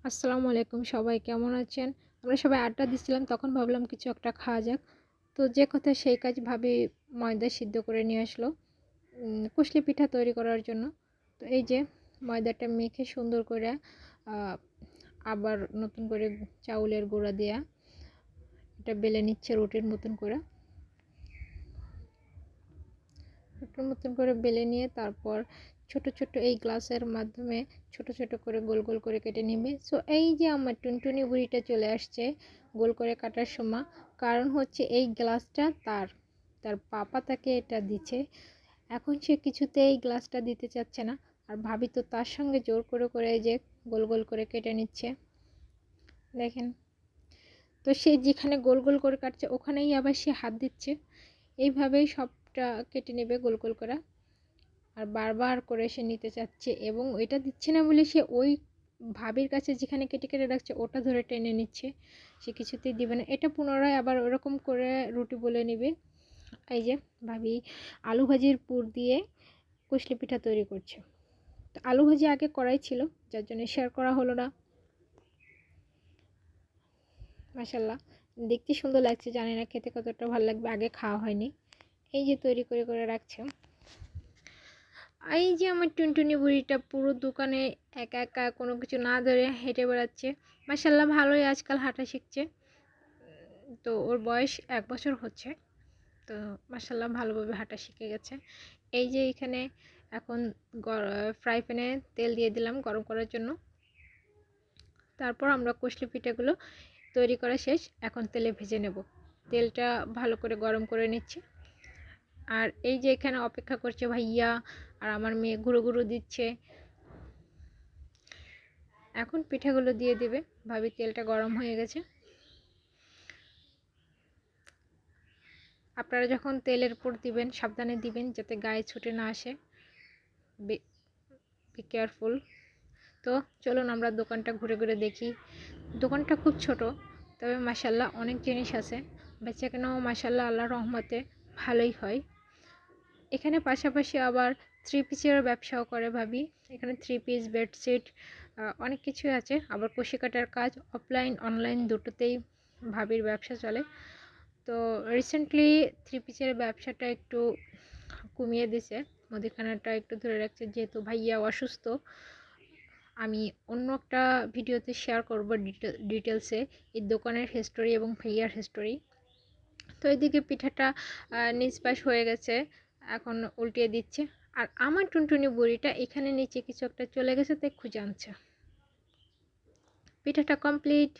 আসসালামু আলাইকুম, সবাই কেমন আছেন? আমরা সবাই আড্ডা দিচ্ছিলাম, তখন ভাবলাম কিছু একটা খাওয়া যাক। তো যে কথা সেই কাজ, ভাবি ময়দা সিদ্ধ করে নিয়ে আসলো কুশলি পিঠা তৈরি করার জন্য। তো এই যে ময়দাটা মেখে সুন্দর করে আবার নতুন করে চাউলের গুঁড়া দেয়া এটা বেলে নিচ্ছে রুটির মতন করে বেলে নিয়ে তারপর ছোট ছোট এই গ্লাসের মাধ্যমে ছোট ছোট করে গোল গোল করে কেটে নিবে। সো এই যে আমার টুনটুনি বুড়িটা চলে আসছে গোল করে কাটার সময়, কারণ হচ্ছে এই গ্লাসটা তার তার পাপা তাকে এটা দিচ্ছে। এখন সে কিছুতেই গ্লাসটা দিতে চাচ্ছে না, আর ভাবি তো তার সঙ্গে জোর করে করে এই যে গোল গোল করে কেটে নিচ্ছে, দেখেন। তো সে যেখানে গোল গোল করে কাটছে ওখানেই আবার সে হাত দিচ্ছে। এইভাবেই সবটা কেটে নেবে গোল গোল করা, আর বারবার করে সে নিতে চাচ্ছে এবং ওইটা দিচ্ছে না বলে সে ওই ভাবির কাছে যেখানে কেটে কেটে রাখছে ওটা ধরে টেনে নিচ্ছে, সে কিছুতেই দিবে না। এটা পুনরায় আবার ওরকম করে রুটি বলে নেবে। এই যে ভাবি আলু ভাজির পুর দিয়ে কুশলি পিঠা তৈরি করছে। তো আলু ভাজি আগে করাই ছিল, যার জন্য শেয়ার করা হলো না। মাশাল্লাহ, দেখতে সুন্দর লাগছে, জানি না খেতে কতটা ভালো লাগবে, আগে খাওয়া হয়নি। এই যে তৈরি করে করে রাখছে। এই যে আমার টুনটুনি বুড়িটা পুরো দোকানে একা একা কোনো কিছু না ধরে হেঁটে বেড়াচ্ছে। মাশাল্লাহ, ভালোই আজকাল হাঁটা শিখছে। তো ওর বয়স 1 বছর হচ্ছে। তো মাশাল্লাহ ভালোভাবে হাঁটা শিখে গেছে। এই যে এখানে এখন ফ্রাই প্যানে তেল দিয়ে দিলাম গরম করার জন্য। তারপর আমরা কুশলি পিঠাগুলো তৈরি করা শেষ, এখন তেলে ভেজে নেব। তেলটা ভালো করে গরম করে নিচ্ছি। আর এই যে এখানে অপেক্ষা করছে ভাইয়া, আর আমার মেয়ে ঘুরো ঘুরো দিচ্ছে। এখন পিঠাগুলো দিয়ে দিবে ভাবি, তেলটা গরম হয়ে গেছে। আপনারা যখন তেলের উপর দিবেন সাবধানে দিবেন যাতে গায়ে ছুটে না আসে, বি কেয়ারফুল। তো চলুন আমরা দোকানটা ঘুরে ঘুরে দেখি। দোকানটা খুব ছোট, তবে মাশাল্লাহ অনেক জিনিস আছে। বেচাকেনাও মাশাল্লাহ আল্লাহর রহমতে ভালোই হয়। এখানে পাশাপাশি আবার 3 পিসের ব্যবসাও করে ভাবি। এখানে 3 পিস, বেডশিট, অনেক কিছুই আছে। আবার কুশি কাটার কাজ অফলাইন অনলাইন দুটোতেই ভাবির ব্যবসা চলে। তো রিসেন্টলি 3 পিসের ব্যবসাটা একটু কমিয়ে দিছে, মুদিখানাটা একটু ধরে রাখছে যেহেতু ভাইয়া অসুস্থ। আমি অন্য একটা ভিডিওতে শেয়ার করব ডিটেলসে এই দোকানের হিস্টোরি এবং ভাইয়ার হিস্টোরি। তো এদিকে পিঠাটা নিচ পাশ হয়ে গেছে, এখন উল্টিয়ে দিচ্ছে। আর আমার টুনটুনি বুড়িটা এখানে নিচে কিছু একটা চলে গেছে, তাই খুঁজে আনছে। পিঠাটা কমপ্লিট।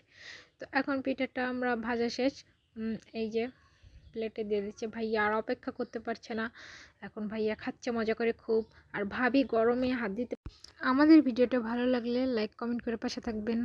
তো এখন পিঠাটা আমরা ভাজা শেষ, এই যে প্লেটে দিয়ে দিচ্ছে। ভাইয়া আর অপেক্ষা করতে পারছে না, এখন ভাইয়া খাচ্ছে মজা করে খুব। আর ভাবি গরমে হাত দিতে। আমাদের ভিডিওটা ভালো লাগলে লাইক কমেন্ট করে পাশে থাকবেন।